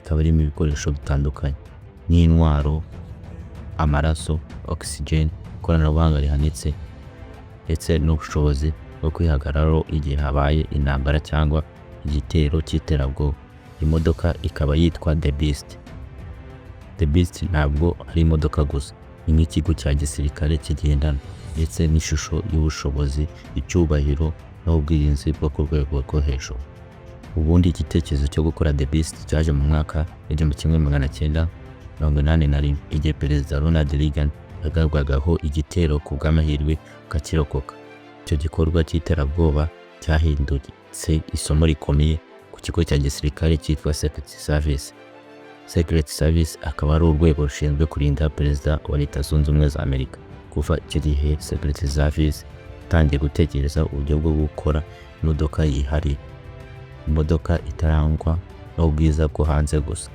ikaba irimo ibikoresho bitandukanye nk'intwaro, amaraso, oxygen, ikoranabuhanga rihanitse ndetse n'ubushobozi bwo kwihagararaho igihe habaye intambara cyangwa igitero cy'iterabwoba. Imodoka ikaba yitwa The Beast. The Beast ntabwo ari imodoka gusa, ni nk'ikigo cya gisirikare kigendana ndetse n'ishusho y'ubushobozi, icyubahiro n'ubwirinzi bwo ku rwego rwo hejuru. Ubundi igitekerezo cyo gukora The Beast cyaje mu mwaka w'1981 igihe Perezida Ronald Reagan yagarwagaho igitero ku bw'amahirwe akakirokoka. Icyo gikorwa cy'iterabwoba cyahindutse isomo rikomeye ku kigo cya gisirikare cyitwa Secret Service. Secret Service akaba ari urwego rushinzwe kurinda Perezida wa Leta Zunze Ubumwe za Amerika. Kuva icyo gihe Secret Service itangiye gutekereza uburyo bwo gukora imodoka yihariye, imodoka itarangwa n'ubwiza bwo hanze gusa,